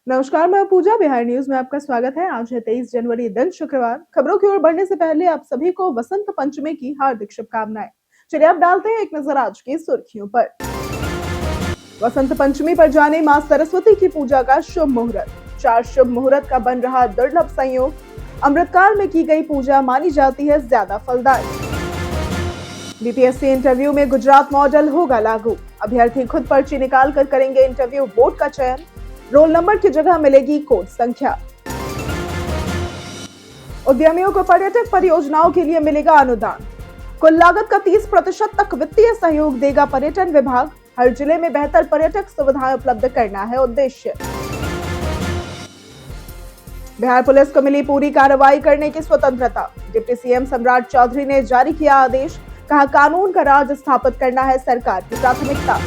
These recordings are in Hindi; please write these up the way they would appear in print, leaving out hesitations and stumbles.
नमस्कार, मैं पूजा। बिहार न्यूज में आपका स्वागत है। आज है 23 जनवरी, दिन शुक्रवार। खबरों की ओर बढ़ने से पहले आप सभी को वसंत पंचमी की हार्दिक शुभकामनाएं। चलिए अब डालते हैं एक नजर आज की सुर्खियों पर। वसंत पंचमी पर जाने मां सरस्वती की पूजा का शुभ मुहूर्त। 4 शुभ मुहूर्त का बन रहा दुर्लभ संयोग। अमृतकाल में की गई पूजा मानी जाती है ज्यादा फलदायी। बीपीएससी इंटरव्यू में गुजरात मॉडल होगा लागू। अभ्यर्थी खुद पर्ची निकाल कर करेंगे इंटरव्यू, बोर्ड का चयन। रोल नंबर की जगह मिलेगी कोड संख्या। उद्यमियों को पर्यटक परियोजनाओं के लिए मिलेगा अनुदान। कुल लागत का 30% तक वित्तीय सहयोग देगा पर्यटन विभाग। हर जिले में बेहतर पर्यटक सुविधाएं उपलब्ध करना है उद्देश्य। बिहार पुलिस को मिली पूरी कार्रवाई करने की स्वतंत्रता। डिप्टी सीएम सम्राट चौधरी ने जारी किया आदेश। कहा, कानून का राज स्थापित करना है सरकार की प्राथमिकता।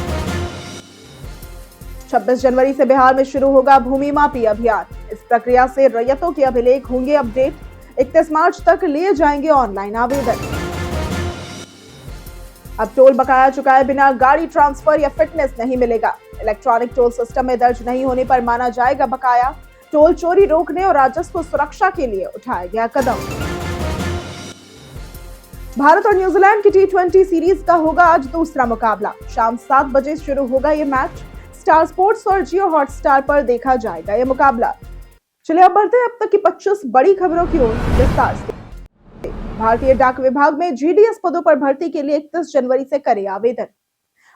26 जनवरी से बिहार में शुरू होगा भूमि मापी अभियान। इस प्रक्रिया से रैयतों के अभिलेख होंगे अपडेट। 31 मार्च तक लिए जाएंगे ऑनलाइन आवेदन। अब टोल बकाया चुकाए बिना गाड़ी ट्रांसफर या फिटनेस नहीं मिलेगा। इलेक्ट्रॉनिक टोल सिस्टम में दर्ज नहीं होने पर माना जाएगा बकाया। टोल चोरी रोकने और राजस्व सुरक्षा के लिए उठाया गया कदम। भारत और न्यूजीलैंड की T20 सीरीज का होगा आज दूसरा मुकाबला। शाम 7 बजे शुरू होगा ये मैच। स्टार स्पोर्ट्स और जियो हॉटस्टार पर देखा जाएगा यह मुकाबला। चलिए अब बढ़ते हैं अब तक की 25 बड़ी खबरों की ओर विस्तार से। भारतीय डाक विभाग में जीडीएस पदों पर भर्ती के लिए 31 जनवरी से करे आवेदन।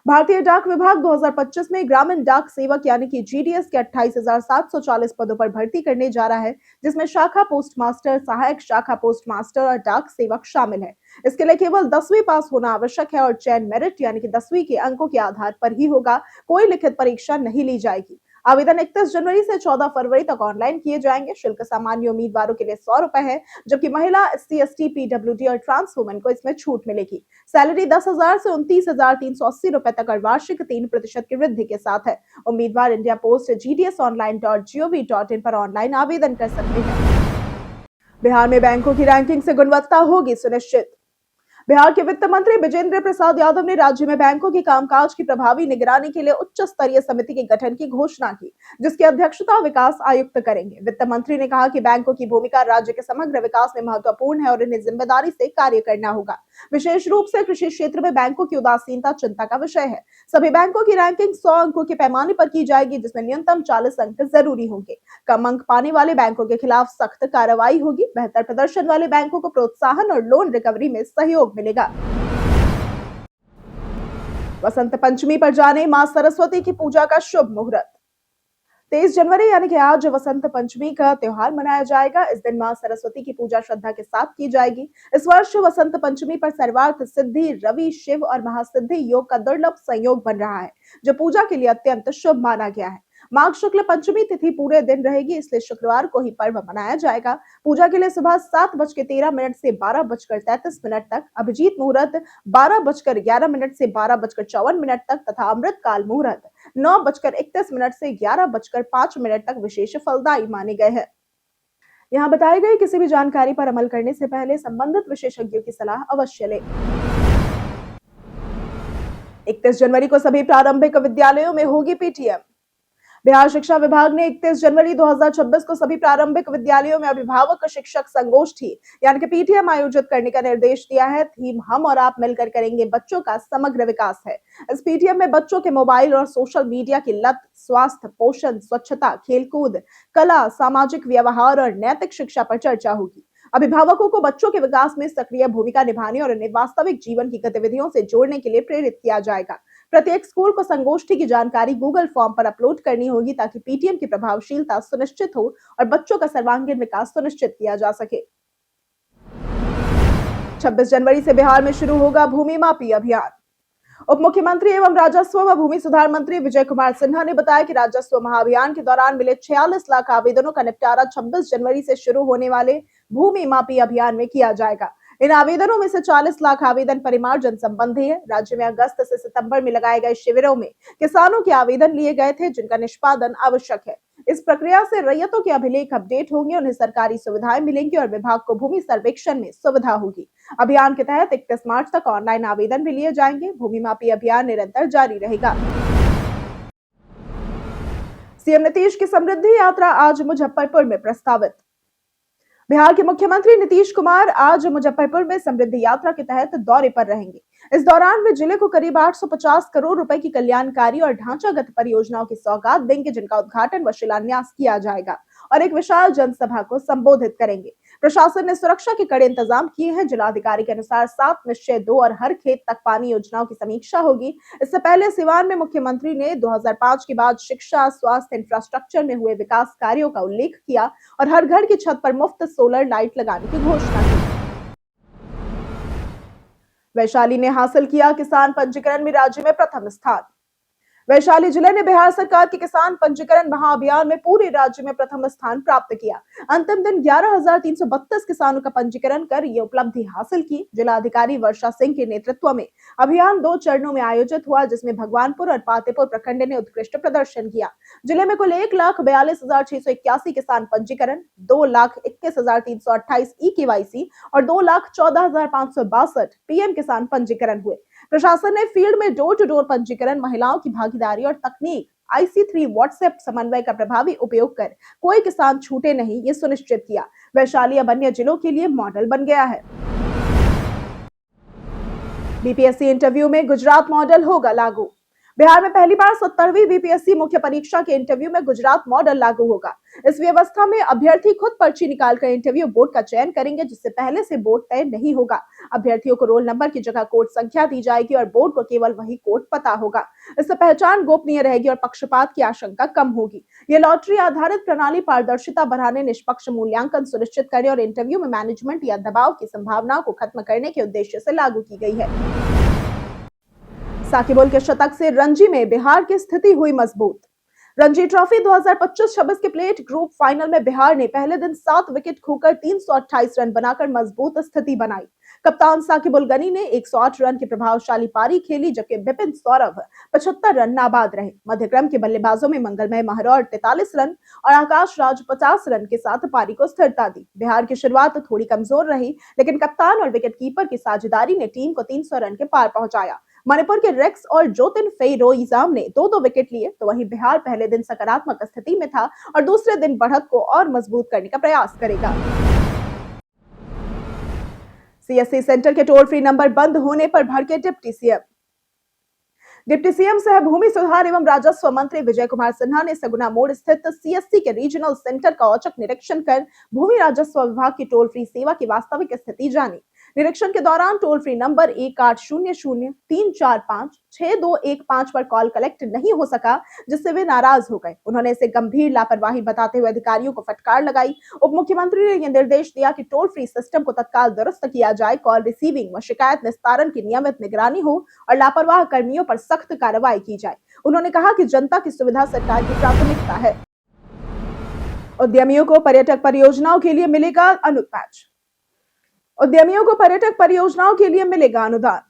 भारतीय डाक विभाग 2025 में ग्रामीण डाक सेवक यानी कि जीडीएस के 28,740 पदों पर भर्ती करने जा रहा है, जिसमें शाखा पोस्ट मास्टर, सहायक शाखा पोस्ट मास्टर और डाक सेवक शामिल है। इसके लिए केवल 10वीं पास होना आवश्यक है और चयन मेरिट यानी कि 10वीं के अंकों के आधार पर ही होगा। कोई लिखित परीक्षा नहीं ली जाएगी। आवेदन 31 जनवरी से 14 फरवरी तक ऑनलाइन किए जाएंगे। शुल्क सामान्य उम्मीदवारों के लिए 100 रुपए है, जबकि महिला, SC, ST, PWD और ट्रांस वुमेन को इसमें छूट मिलेगी। सैलरी 10,000 से 29,380 रुपए तक और वार्षिक 3% की वृद्धि के साथ है। उम्मीदवार इंडिया पोस्ट gdsonline.gov.in पर ऑनलाइन आवेदन कर सकते हैं। बिहार में बैंकों की रैंकिंग से गुणवत्ता होगी सुनिश्चित। बिहार के वित्त मंत्री विजेंद्र प्रसाद यादव ने राज्य में बैंकों के कामकाज की प्रभावी निगरानी के लिए उच्च स्तरीय समिति के गठन की घोषणा की, जिसकी अध्यक्षता विकास आयुक्त करेंगे। वित्त मंत्री ने कहा कि बैंकों की भूमिका राज्य के समग्र विकास में महत्वपूर्ण है और इन्हें जिम्मेदारी से कार्य करना होगा। विशेष रूप से कृषि क्षेत्र में बैंकों की उदासीनता चिंता का विषय है। सभी बैंकों की रैंकिंग 100 अंकों के पैमाने पर की जाएगी, जिसमें न्यूनतम 40 अंक जरूरी होंगे। कम अंक पाने वाले बैंकों के खिलाफ सख्त कार्रवाई होगी। बेहतर प्रदर्शन वाले बैंकों को प्रोत्साहन और लोन रिकवरी में सहयोग मिलेगा। वसंत पंचमी पर जाने मां सरस्वती की पूजा का शुभ मुहूर्त। 23 जनवरी यानी कि आज वसंत पंचमी का त्योहार मनाया जाएगा। इस दिन मां सरस्वती की पूजा श्रद्धा के साथ की जाएगी। इस वर्ष वसंत पंचमी पर सर्वार्थ सिद्धि, रवि, शिव और महासिद्धि योग का दुर्लभ संयोग बन रहा है, जो पूजा के लिए अत्यंत शुभ माना गया है। माघ शुक्ल पंचमी तिथि पूरे दिन रहेगी, इसलिए शुक्रवार को ही पर्व मनाया जाएगा। पूजा के लिए सुबह 7:13 से 12:33 तक, अभिजीत मुहूर्त 12:11 से 12:54 तक तथा अमृत काल मुहूर्त 9:31 से 11:05 तक विशेष फलदायी माने गए हैं। यहाँ बताई गई किसी भी जानकारी पर अमल करने से पहले संबंधित विशेषज्ञों की सलाह अवश्य लें। 31 जनवरी को सभी प्रारंभिक विद्यालयों में होगी पीटीएम। बिहार शिक्षा विभाग ने 31 जनवरी 2026 को सभी प्रारंभिक विद्यालयों में अभिभावक शिक्षक संगोष्ठी यानी कि पीटीएम आयोजित करने का निर्देश दिया है। थीम हम और आप मिलकर करेंगे बच्चों का समग्र विकास है। इस पीटीएम में बच्चों के मोबाइल और सोशल मीडिया की लत, स्वास्थ्य, पोषण, स्वच्छता, खेलकूद, कला, सामाजिक व्यवहार और नैतिक शिक्षा पर चर्चा होगी। अभिभावकों को बच्चों के विकास में सक्रिय भूमिका निभाने और उन्हें वास्तविक जीवन की गतिविधियों से जोड़ने के लिए प्रेरित किया जाएगा। प्रत्येक स्कूल को संगोष्ठी की जानकारी गूगल फॉर्म पर अपलोड करनी होगी, ताकि पीटीएम की प्रभावशीलता सुनिश्चित हो और बच्चों का सर्वांगीण विकास सुनिश्चित किया जा सके। 26 जनवरी से बिहार में शुरू होगा भूमि मापी अभियान। उप मुख्यमंत्री एवं राजस्व व भूमि सुधार मंत्री विजय कुमार सिन्हा ने बताया कि राजस्व महाअभियान के दौरान मिले 46 लाख आवेदनों का निपटारा 26 जनवरी से शुरू होने वाले भूमि मापी अभियान में किया जाएगा। इन आवेदनों में से 40 लाख आवेदन परिमार्जन संबंधी है। राज्य में अगस्त से सितंबर में लगाए गए शिविरों में किसानों के आवेदन लिए गए थे, जिनका निष्पादन आवश्यक है। इस प्रक्रिया से रैयतों के अभिलेख अपडेट होंगे, उन्हें सरकारी सुविधाएं मिलेंगी और विभाग को भूमि सर्वेक्षण में सुविधा होगी। अभियान के तहत 31 मार्च तक ऑनलाइन आवेदन भी लिए जाएंगे। भूमि मापी अभियान निरंतर जारी रहेगा। सीएम नीतीश की समृद्धि यात्रा आज मुजफ्फरपुर में प्रस्तावित। बिहार के मुख्यमंत्री नीतीश कुमार आज मुजफ्फरपुर में समृद्धि यात्रा के तहत दौरे पर रहेंगे। इस दौरान वे जिले को करीब 850 करोड़ रुपए की कल्याणकारी और ढांचागत परियोजनाओं की सौगात देंगे, जिनका उद्घाटन व शिलान्यास किया जाएगा और एक विशाल जनसभा को संबोधित करेंगे। प्रशासन ने सुरक्षा के कड़े इंतजाम किए हैं। जिलाधिकारी के अनुसार 7 निश्चय 2 और हर खेत तक पानी योजनाओं की समीक्षा होगी। इससे पहले सिवान में मुख्यमंत्री ने 2005 के बाद शिक्षा, स्वास्थ्य, इंफ्रास्ट्रक्चर में हुए विकास कार्यों का उल्लेख किया और हर घर की छत पर मुफ्त सोलर लाइट लगाने की घोषणा की। वैशाली ने हासिल किया किसान पंजीकरण में राज्य में प्रथम स्थान। वैशाली जिले ने बिहार सरकार के किसान पंजीकरण महाअभियान में पूरे राज्य में प्रथम स्थान प्राप्त किया। अंतिम दिन 11,332 किसानों का पंजीकरण कर ये उपलब्धि हासिल की। जिलाधिकारी वर्षा सिंह के नेतृत्व में अभियान 2 चरणों में आयोजित हुआ, जिसमें भगवानपुर और पातेपुर प्रखंड ने उत्कृष्ट प्रदर्शन किया। जिले में कुल 1,42,681 किसान पंजीकरण, 2,21,328 ई-केवाईसी और 2,14,562 पीएम किसान पंजीकरण हुए। प्रशासन ने फील्ड में डोर टू डोर पंजीकरण, महिलाओं की भागीदारी और तकनीक IC3 व्हाट्सएप समन्वय का प्रभावी उपयोग कर कोई किसान छूटे नहीं, ये सुनिश्चित किया। वैशाली अब अन्य जिलों के लिए मॉडल बन गया है। बीपीएससी इंटरव्यू में गुजरात मॉडल होगा लागू। बिहार में पहली बार 70वीं बीपीएससी मुख्य परीक्षा के इंटरव्यू में गुजरात मॉडल लागू होगा। इस व्यवस्था में अभ्यर्थी खुद पर्ची निकालकर इंटरव्यू बोर्ड का चयन करेंगे, जिससे पहले से बोर्ड तय नहीं होगा। अभ्यर्थियों को रोल नंबर की जगह कोड संख्या दी जाएगी और बोर्ड को केवल वही कोड पता होगा। इससे पहचान गोपनीय रहेगी और पक्षपात की आशंका कम होगी। यह लॉटरी आधारित प्रणाली पारदर्शिता बढ़ाने, निष्पक्ष मूल्यांकन सुनिश्चित करने और इंटरव्यू में मैनेजमेंट या दबाव की संभावनाओं को खत्म करने के उद्देश्य से लागू की गई है। साकिब के शतक से रणजी में बिहार की स्थिति हुई मजबूत। रणजी ट्रॉफी 2025-26 के प्लेट ग्रुप फाइनल में बिहार ने पहले दिन 7 विकेट खोकर 328 रन बनाकर मजबूत स्थिति बनाई। कप्तान साकिब उल गनी ने 108 रन की प्रभावशाली पारी खेली, जबकि बिपिन सौरभ 75 रन नाबाद रहे। मध्यक्रम के बल्लेबाजों में मंगलमय महरौर 43 रन और आकाश राज 50 रन के साथ पारी को स्थिरता दी। बिहार की शुरुआत थोड़ी कमजोर रही, लेकिन कप्तान और विकेटकीपर की साझेदारी ने टीम को 300 रन के पार पहुंचाया। मणिपुर के रेक्स और जोतिन फेरोइजाम ने 2-2 विकेट लिए, तो वहीं बिहार पहले दिन सकारात्मक स्थिति में था और दूसरे दिन बढ़त को और मजबूत करने का प्रयास करेगा। सीएससी सेंटर के टोल फ्री नंबर बंद होने पर भड़के डिप्टी सीएम। डिप्टी सीएम सह भूमि सुधार एवं राजस्व मंत्री विजय कुमार सिन्हा ने सगुना मोड़ स्थित सीएससी के रीजनल सेंटर का औचक निरीक्षण कर भूमि राजस्व विभाग की टोल फ्री सेवा की वास्तविक स्थिति जानी। निरीक्षण के दौरान टोल फ्री नंबर 1800-345-6215 पर कॉल कलेक्ट नहीं हो सका, जिससे वे नाराज हो गए। उन्होंने इसे गंभीर लापरवाही बताते हुए अधिकारियों को फटकार लगाई। उप मुख्यमंत्री ने यह निर्देश दिया कि टोल फ्री सिस्टम को तत्काल दुरुस्त किया जाए, कॉल रिसीविंग व शिकायत निस्तारण की नियमित निगरानी हो और लापरवाह कर्मियों पर सख्त कार्रवाई की जाए। उन्होंने कहा कि जनता की सुविधा सरकार की प्राथमिकता है। उद्यमियों को पर्यटक परियोजनाओं के लिए मिलेगा अनुदान। उद्यमियों को पर्यटक परियोजनाओं के लिए मिलेगा अनुदान।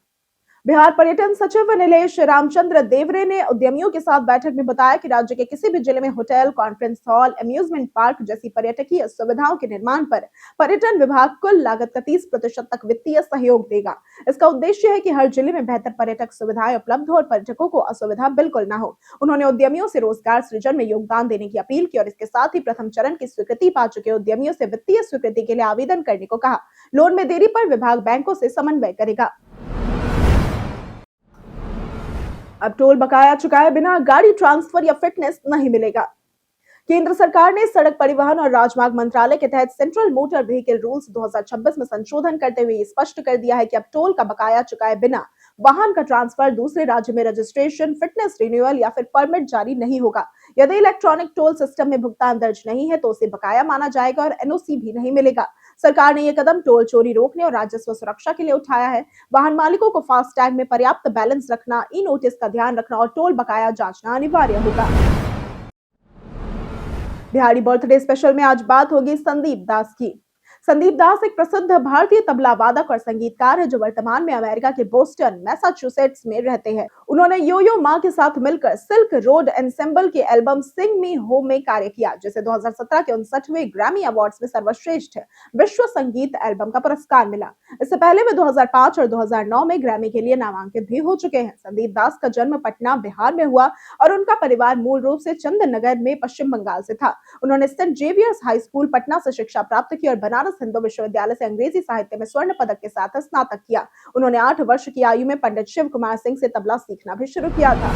बिहार पर्यटन सचिव नीलेश रामचंद्र देवरे ने उद्यमियों के साथ बैठक में बताया कि राज्य के किसी भी जिले में hotel, conference hall, amusement park जैसी पर्यटकीय सुविधाओं के निर्माण पर पर्यटन विभाग कुल लागत का 30% तक वित्तीय सहयोग देगा। इसका उद्देश्य है कि हर जिले में बेहतर पर्यटक सुविधाएं उपलब्ध हो और पर्यटकों को असुविधा बिल्कुल न हो। उन्होंने उद्यमियों से रोजगार सृजन में योगदान देने की अपील की और इसके साथ ही प्रथम चरण की स्वीकृति पा चुके उद्यमियों से वित्तीय स्वीकृति के लिए आवेदन करने को कहा। लोन में देरी पर विभाग बैंकों से समन्वय करेगा। अब टोल बकाया चुकाए बिना गाड़ी ट्रांसफर या फिटनेस नहीं मिलेगा। केंद्र सरकार ने सड़क परिवहन और राजमार्ग मंत्रालय के तहत सेंट्रल मोटर व्हीकल रूल्स 2026 में संशोधन करते हुए स्पष्ट कर दिया है कि अब टोल का बकाया चुकाए बिना वाहन का ट्रांसफर, दूसरे राज्य में रजिस्ट्रेशन, फिटनेस रिन्यूअल या फिर परमिट जारी नहीं होगा। यदि इलेक्ट्रॉनिक टोल सिस्टम में भुगतान दर्ज नहीं है तो उसे बकाया माना जाएगा और एनओसी भी नहीं मिलेगा। सरकार ने यह कदम टोल चोरी रोकने और राजस्व सुरक्षा के लिए उठाया है। वाहन मालिकों को फास्टैग में पर्याप्त बैलेंस रखना, ई नोटिस का ध्यान रखना और टोल बकाया जांचना अनिवार्य होगा। बिहारी बर्थडे स्पेशल में आज बात होगी संदीप दास की। संदीप दास एक प्रसिद्ध भारतीय तबला वादक और संगीतकार है जो वर्तमान में अमेरिका के बोस्टन, मैसाचुसेट्स में रहते हैं। उन्होंने यो यो मा के साथ मिलकर सिल्क रोड एंसेंबल के एल्बम सिंग मी होम में कार्य किया, जिसे 2017 के 59वें ग्रैमी अवार्ड्स में सर्वश्रेष्ठ विश्व संगीत एल्बम का पुरस्कार मिला। इससे पहले वे 2005 और 2009 में ग्रैमी के लिए नामांकित भी हो चुके हैं। संदीप दास का जन्म पटना, बिहार में हुआ और उनका परिवार मूल रूप से चंदनगर में पश्चिम बंगाल से था। उन्होंने saint Xavier's high school Patna से शिक्षा प्राप्त की और बनारस हिंदू विश्वविद्यालय से अंग्रेजी साहित्य में स्वर्ण पदक के साथ स्नातक किया। उन्होंने 8 वर्ष की आयु में पंडित शिव कुमार सिंह से तबला सीखना भी शुरू किया था।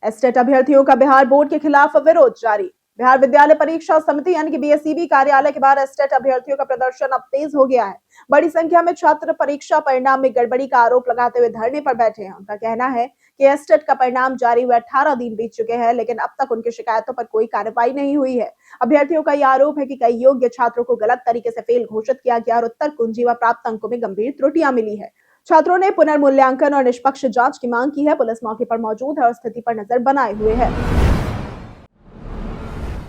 एस्टेट अभ्यर्थियों का बिहार बोर्ड के खिलाफ विरोध जारी। बिहार विद्यालय परीक्षा समिति यानी कि बीएसईबी कार्यालय के बाहर एस्टेट अभ्यर्थियों का प्रदर्शन अब तेज हो गया है। बड़ी संख्या में छात्र परीक्षा परिणाम में गड़बड़ी का आरोप लगाते हुए धरने पर बैठे हैं। उनका कहना है कि एस्टेट का परिणाम जारी हुए 18 दिन बीत चुके हैं, लेकिन अब तक उनकी शिकायतों पर कोई कार्रवाई नहीं हुई है। अभ्यर्थियों का यह आरोप है कि कई योग्य छात्रों को गलत तरीके से फेल घोषित किया गया और उत्तर कुंजी व प्राप्त अंकों में गंभीर त्रुटियां मिली है। छात्रों ने पुनर्मूल्यांकन और निष्पक्ष जांच की मांग की है। पुलिस मौके पर मौजूद है और स्थिति पर नजर बनाए हुए है।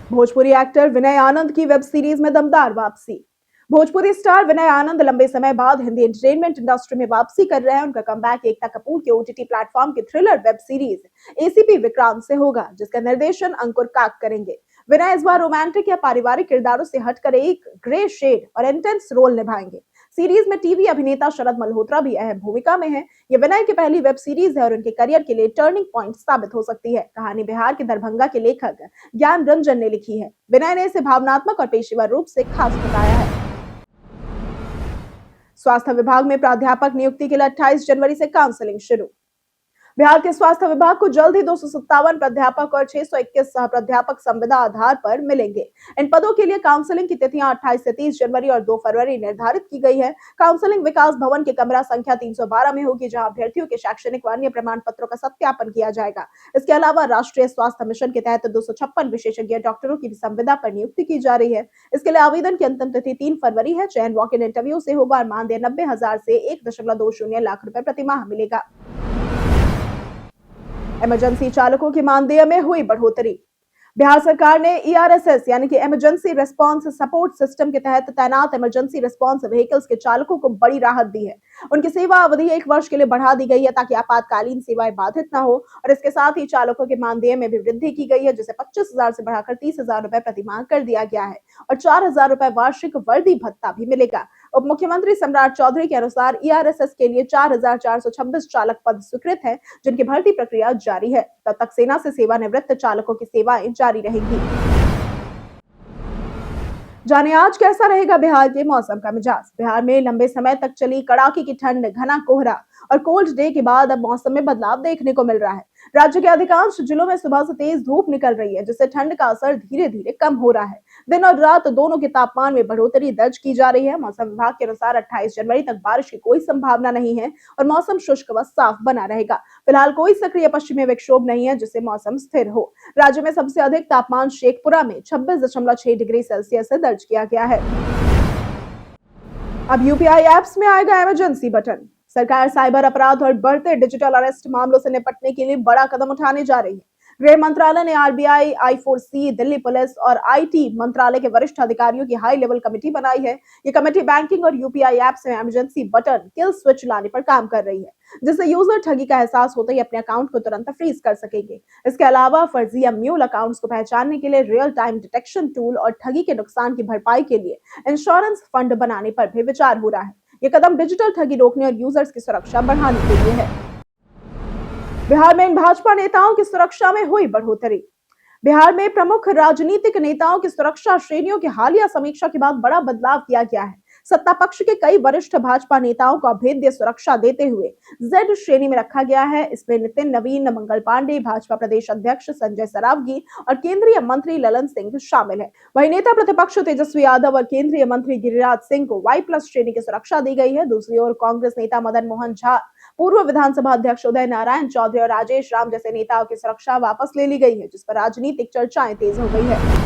भोजपुरी एक्टर विनय आनंद की वेब सीरीज में दमदार वापसी। भोजपुरी स्टार विनय आनंद लंबे समय बाद हिंदी एंटरटेनमेंट इंडस्ट्री में वापसी कर रहे हैं। उनका कमबैक एकता कपूर के ओटीटी प्लेटफॉर्म की thriller web series ACP Vikrant से होगा, जिसका निर्देशन अंकुर काक करेंगे। विनय इस बार रोमांटिक या पारिवारिक किरदारों से हटकर एक ग्रे शेड और इंटेंस रोल निभाएंगे। सीरीज में टीवी अभिनेता शरद मल्होत्रा भी अहम भूमिका में है। ये विनय की पहली वेब सीरीज है और उनके करियर के लिए टर्निंग पॉइंट साबित हो सकती है। कहानी बिहार के दरभंगा के लेखक ज्ञान रंजन ने लिखी है। विनय ने इसे भावनात्मक और पेशेवर रूप से खास बताया है। स्वास्थ्य विभाग में प्राध्यापक नियुक्ति के लिए 28 जनवरी से काउंसलिंग शुरू। बिहार के स्वास्थ्य विभाग को जल्द ही 257 प्राध्यापक और 621 सह प्राध्यापक संविदा आधार पर मिलेंगे। इन पदों के लिए काउंसलिंग की तिथियां 28 से 30 जनवरी और 2 फरवरी निर्धारित की गई है। काउंसलिंग विकास भवन के कमरा संख्या 312 में होगी, जहां अभ्यर्थियों के शैक्षणिक व अन्य प्रमाण पत्रों का सत्यापन किया जाएगा। इसके अलावा राष्ट्रीय स्वास्थ्य मिशन के तहत 256 विशेषज्ञ डॉक्टरों की भी संविदा पर नियुक्ति की जा रही है। इसके लिए आवेदन की अंतिम तिथि 3 फरवरी है। चयन वॉक इन इंटरव्यू से होगा और मानदेय 90,000 से 1.20 लाख रुपए प्रति माह मिलेगा। इमरजेंसी चालकों के मानदेय में हुई बढ़ोतरी। बिहार सरकार ने ईआरएसएस यानी कि इमरजेंसी रिस्पांस सपोर्ट सिस्टम के तहत तैनात इमरजेंसी रिस्पांस व्हीकल्स के चालकों को बड़ी राहत दी है। उनकी सेवा अवधि 1 वर्ष के लिए बढ़ा दी गई है ताकि आपातकालीन सेवाएं बाधित न हो और इसके साथ ही चालकों के मानदेय में भी वृद्धि की गई है, जिसे 25,000 से बढ़ाकर 30,000 रुपए प्रति माह कर दिया गया है और 4,000 रुपए वार्षिक वर्दी भत्ता भी मिलेगा। उप मुख्यमंत्री सम्राट चौधरी के अनुसार ईआरएसएस के लिए 4,426 चालक पद स्वीकृत है, जिनकी भर्ती प्रक्रिया जारी है। तब तक सेना से सेवानिवृत्त चालकों की सेवाएं जारी रहेंगी। जाने आज कैसा रहेगा बिहार के मौसम का मिजाज। बिहार में लंबे समय तक चली कड़ाके की ठंड, घना कोहरा और कोल्ड डे के बाद अब मौसम में बदलाव देखने को मिल रहा है। राज्य के अधिकांश जिलों में सुबह से तेज धूप निकल रही है, जिससे ठंड का असर धीरे धीरे कम हो रहा है। दिन और रात दोनों के तापमान में बढ़ोतरी दर्ज की जा रही है। मौसम विभाग के अनुसार 28 जनवरी तक बारिश की कोई संभावना नहीं है और मौसम शुष्क व साफ बना रहेगा। फिलहाल कोई सक्रिय पश्चिमी विक्षोभ नहीं है, जिससे मौसम स्थिर हो। राज्य में सबसे अधिक तापमान शेखपुरा में 26.6 डिग्री सेल्सियस से दर्ज किया गया है। अब यूपीआई एप्स में आएगा इमरजेंसी बटन। सरकार साइबर अपराध और बढ़ते डिजिटल अरेस्ट मामलों से निपटने के लिए बड़ा कदम उठाने जा रही है। गृह मंत्रालय ने आरबीआई, I4C, दिल्ली पुलिस और आईटी मंत्रालय के वरिष्ठ अधिकारियों की हाई लेवल कमेटी बनाई है। ये कमेटी बैंकिंग और यूपीआई एप्स में इमरजेंसी बटन किल स्विच लाने पर काम कर रही है, जिससे यूजर ठगी का एहसास होते ही अपने अकाउंट को तुरंत फ्रीज कर सकेंगे। इसके अलावा फर्जी या म्यूल अकाउंट्स को पहचानने के लिए रियल टाइम डिटेक्शन टूल और ठगी के नुकसान की भरपाई के लिए इंश्योरेंस फंड बनाने पर भी विचार हो रहा है। ये कदम डिजिटल ठगी रोकने और यूजर्स की सुरक्षा बढ़ाने के लिए है। बिहार में इन भाजपा नेताओं की सुरक्षा में हुई बढ़ोतरी। बिहार में प्रमुख राजनीतिक नेताओं की सुरक्षा श्रेणियों की हालिया समीक्षा के बाद बड़ा बदलाव किया गया है। सत्ता पक्ष के कई वरिष्ठ भाजपा नेताओं को अभेद्य सुरक्षा देते हुए जेड श्रेणी में रखा गया है। इसमें नितिन नवीन, मंगल पांडे, भाजपा प्रदेश अध्यक्ष संजय सरावगी और केंद्रीय मंत्री ललन सिंह शामिल है। वहीं नेता प्रतिपक्ष तेजस्वी यादव और केंद्रीय मंत्री गिरिराज सिंह को Y+ श्रेणी की सुरक्षा दी गई है। दूसरी ओर कांग्रेस नेता मदन मोहन झा, पूर्व विधानसभा अध्यक्ष उदय नारायण चौधरी और राजेश राम जैसे नेताओं की सुरक्षा वापस ले ली गई है, जिस पर राजनीतिक चर्चाएं तेज हो गई है।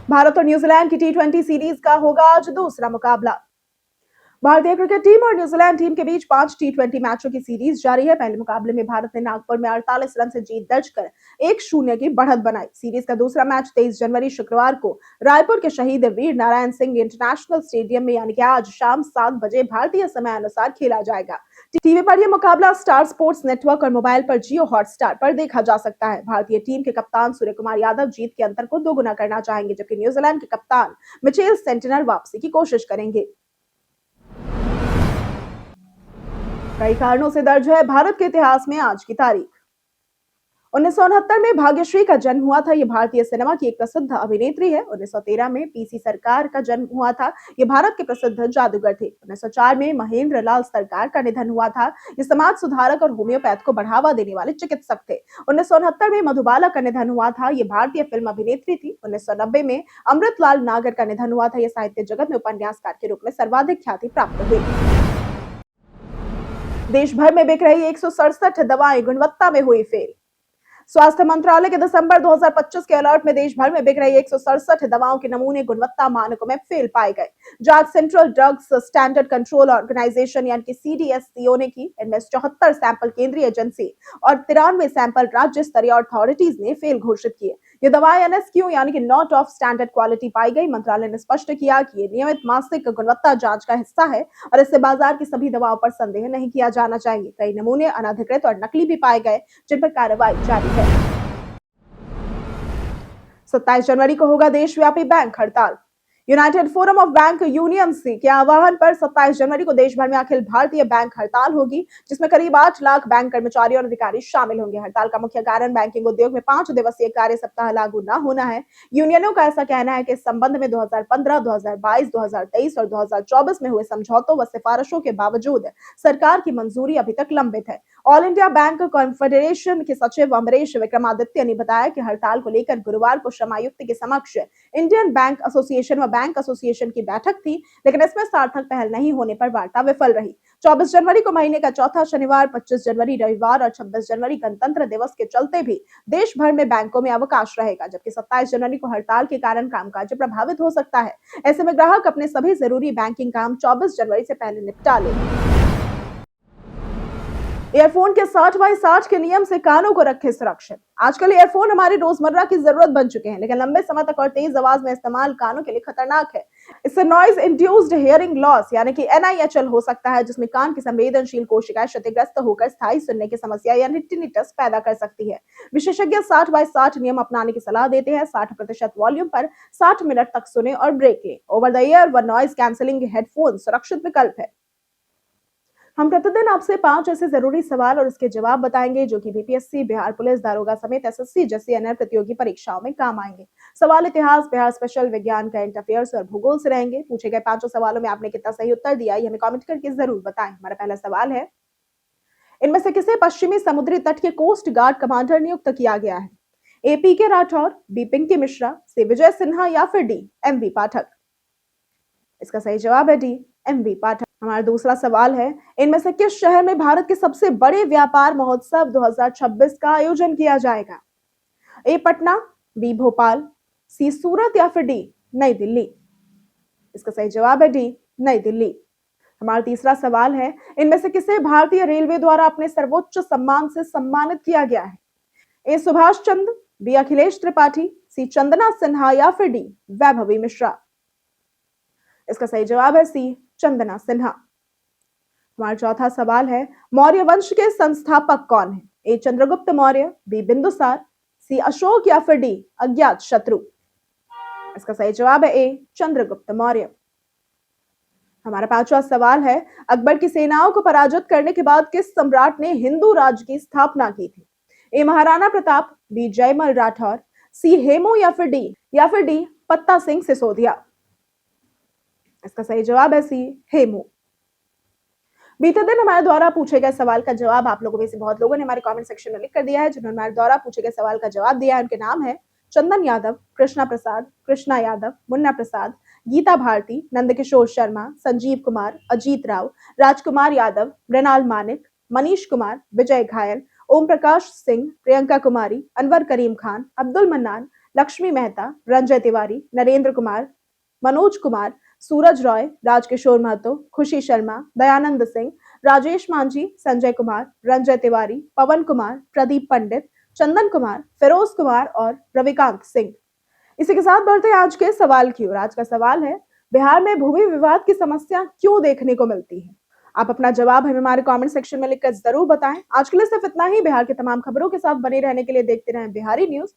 भारत और न्यूजीलैंड की T20 सीरीज का होगा आज दूसरा मुकाबला। भारतीय क्रिकेट टीम और न्यूजीलैंड टीम के बीच 5 टी20 मैचों की सीरीज जारी है। पहले मुकाबले में भारत ने नागपुर में 48 रन से जीत दर्ज कर 1-0 की बढ़त बनाई। सीरीज का दूसरा मैच 23 जनवरी शुक्रवार को रायपुर के शहीद वीर नारायण सिंह इंटरनेशनल स्टेडियम में यानी कि आज शाम 7 बजे भारतीय समय अनुसार खेला जाएगा। टीवी पर यह मुकाबला स्टार स्पोर्ट्स नेटवर्क और मोबाइल पर जियो हॉटस्टार पर देखा जा सकता है। भारतीय टीम के कप्तान सूर्य कुमार यादव जीत के अंतर को दोगुना करना चाहेंगे, जबकि न्यूजीलैंड के कप्तान मिचेल सेंटिनल वापसी की कोशिश करेंगे। कई कारणों से दर्ज है भारत के इतिहास में आज की तारीख। 1969 में भाग्यश्री का जन्म हुआ था। ये भारतीय सिनेमा की एक प्रसिद्ध अभिनेत्री है। 1913 में पीसी सरकार का जन्म हुआ था। ये भारत के प्रसिद्ध जादूगर थे। 1904 में महेंद्र लाल सरकार का निधन हुआ था। ये समाज सुधारक और होम्योपैथ को बढ़ावा देने वाले चिकित्सक थे। 1969 में मधुबाला का निधन हुआ था। ये भारतीय फिल्म अभिनेत्री थी। 1990 में अमृतलाल नागर का निधन हुआ था। ये साहित्य जगत में उपन्यासकार के रूप में सर्वाधिक ख्याति प्राप्त हुई। देश भर में बिक रही 167 दवाएं गुणवत्ता में हुई फेल। स्वास्थ्य मंत्रालय के दिसंबर 2025 के अलर्ट में देश भर में बिक रही 167 दवाओं के नमूने गुणवत्ता मानकों में फेल पाए गए। जांच central drugs standard control organisation यानी कि सीडीएससीओ ने की। इनमें 74 सैंपल केंद्रीय एजेंसी और 93 सैंपल राज्य स्तरीय अथॉरिटीज ने फेल घोषित किए। ये दवाएं एनएसक्यू यानी कि नॉट ऑफ स्टैंडर्ड क्वालिटी पाई गई। मंत्रालय ने स्पष्ट किया कि ये नियमित मासिक गुणवत्ता जांच का हिस्सा है और इससे बाजार की सभी दवाओं पर संदेह नहीं किया जाना चाहिए। कई नमूने अनधिकृत और नकली भी पाए गए, जिन पर कार्रवाई जारी है। 27 जनवरी को होगा देशव्यापी बैंक हड़ताल। United forum of bank unions के आह्वान पर 27 जनवरी को देश भर में अखिल भारतीय बैंक हड़ताल होगी, जिसमें करीब 8 लाख बैंक कर्मचारी और अधिकारी शामिल होंगे। हड़ताल का मुख्य कारण बैंकिंग उद्योग में 5 दिवसीय कार्य सप्ताह लागू न होना है। यूनियनों का ऐसा कहना है कि इस संबंध में 2015, 2022, 2023 और 2024 में हुए समझौतों व सिफारिशों के बावजूद सरकार की मंजूरी अभी तक लंबित है। ऑल इंडिया बैंक कॉन्फेडरेशन के सचिव अमरेश विक्रमादित्य ने बताया कि हड़ताल को लेकर गुरुवार को श्रम आयुक्त के समक्ष इंडियन बैंक एसोसिएशन व बैंक एसोसिएशन की बैठक थी, लेकिन इसमें सार्थक पहल नहीं होने पर वार्ता विफल रही। 24 जनवरी को महीने का चौथा शनिवार, 25 जनवरी रविवार और 26 जनवरी गणतंत्र दिवस के चलते भी देश भर में बैंकों में अवकाश रहेगा, जबकि 27 जनवरी को हड़ताल के कारण कामकाज प्रभावित हो सकता है। ऐसे में ग्राहक अपने सभी जरूरी बैंकिंग काम 24 जनवरी से पहले निपटा ले। ईयरफोन के 60x60 के नियम से कानों को रखे सुरक्षित। आजकल ईयरफोन हमारी रोजमर्रा की जरूरत बन चुके हैं, लेकिन लंबे समय तक और तेज आवाज में इस्तेमाल कानों के लिए खतरनाक है। इससे नॉइज इंड्यूस्ड हियरिंग लॉस यानी कि एनआईएचएल हो सकता है, जिसमें कान की संवेदनशील कोशिकाएं क्षतिग्रस्त होकर स्थायी सुनने की समस्या यानी टिनिटस पैदा कर सकती है। विशेषज्ञ 60x60 नियम अपनाने की सलाह देते हैं। 60% वॉल्यूम पर 60 मिनट तक सुने और ब्रेक लें। ओवर द ईयर व नॉइज कैंसिलिंग हेडफोन सुरक्षित विकल्प है। हम प्रतिदिन आपसे 5 ऐसे जरूरी सवाल और उसके जवाब बताएंगे जो कि बीपीएससी, बिहार पुलिस, दारोगा समेत एसएससी जैसी अन्य प्रतियोगी परीक्षाओं में काम आएंगे। सवाल इतिहास, बिहार स्पेशल, विज्ञान, करंट अफेयर्स और भूगोल से रहेंगे। पूछे गए 5 सवालों में आपने कितना सही उत्तर दिया, ये हमें कमेंट करके जरूर बताएं। हमारा पहला सवाल है, इनमें से किसे पश्चिमी समुद्री तट के कोस्ट गार्ड कमांडर नियुक्त किया गया है? ए पी के राठौर, बी पिंकी मिश्रा, सी विजय सिन्हा या फिर डी एम वी पाठक? इसका सही जवाब है डी एम वी पाठक। हमारा दूसरा सवाल है, इनमें से किस शहर में भारत के सबसे बड़े व्यापार महोत्सव 2026 का आयोजन किया जाएगा? ए पटना, बी भोपाल, सी सूरत या फिर डी नई दिल्ली? इसका सही जवाब है डी नई दिल्ली। हमारा तीसरा सवाल है, इनमें से किसे भारतीय रेलवे द्वारा अपने सर्वोच्च सम्मान से सम्मानित किया गया है? ए सुभाष चंद्र, बी अखिलेश त्रिपाठी, सी चंदना सिन्हा या फिर डी वैभवी मिश्रा? इसका सही जवाब है सी चंदना सिन्हा। हमारा चौथा सवाल है, मौर्य वंश के संस्थापक कौन है? ए चंद्रगुप्त मौर्य, बी बिंदुसार, सी अशोक या फिर डी अज्ञात शत्रु? इसका सही जवाब है ए चंद्रगुप्त मौर्य। हमारा पांचवा सवाल है, अकबर की सेनाओं को पराजित करने के बाद किस सम्राट ने हिंदू राज्य की स्थापना की थी? ए महाराणा प्रताप, बी जयमल राठौर, सी हेमू या फिर डी पत्ता सिंह सिसोदिया? इसका सही जवाब है सी हेमू। बीते दिन हमारे द्वारा पूछे गए सवाल का जवाब आप लोगों में से बहुत लोगों ने हमारे कमेंट सेक्शन में लिख कर दिया है। जिन्होंने हमारे द्वारा पूछे गए सवाल का जवाब दिया है उनके नाम है चंदन यादव, कृष्णा प्रसाद, कृष्णा यादव, मुन्ना प्रसाद, गीता भारती, नंदकिशोर शर्मा, संजीव कुमार, अजीत राव, राजकुमार यादव, मृणाल मानिक, मनीष कुमार, विजय घायल, ओम प्रकाश सिंह, प्रियंका कुमारी, अनवर करीम खान, अब्दुल मन्नान, लक्ष्मी मेहता, रंजय तिवारी, नरेंद्र कुमार, मनोज कुमार, सूरज रॉय, राजकिशोर महतो, खुशी शर्मा, दयानंद सिंह, राजेश मांझी, संजय कुमार, रंजय तिवारी, पवन कुमार, प्रदीप पंडित, चंदन कुमार, फिरोज कुमार और रविकांत सिंह। इसी के साथ बढ़ते हैं आज के सवाल की ओर। आज का सवाल है, बिहार में भूमि विवाद की समस्या क्यों देखने को मिलती है? आप अपना जवाब हमें हमारे कमेंट सेक्शन में लिखकर जरूर बताएं। आज के लिए सिर्फ इतना ही। बिहार की तमाम खबरों के साथ बने रहने के लिए देखते रहें बिहारी न्यूज।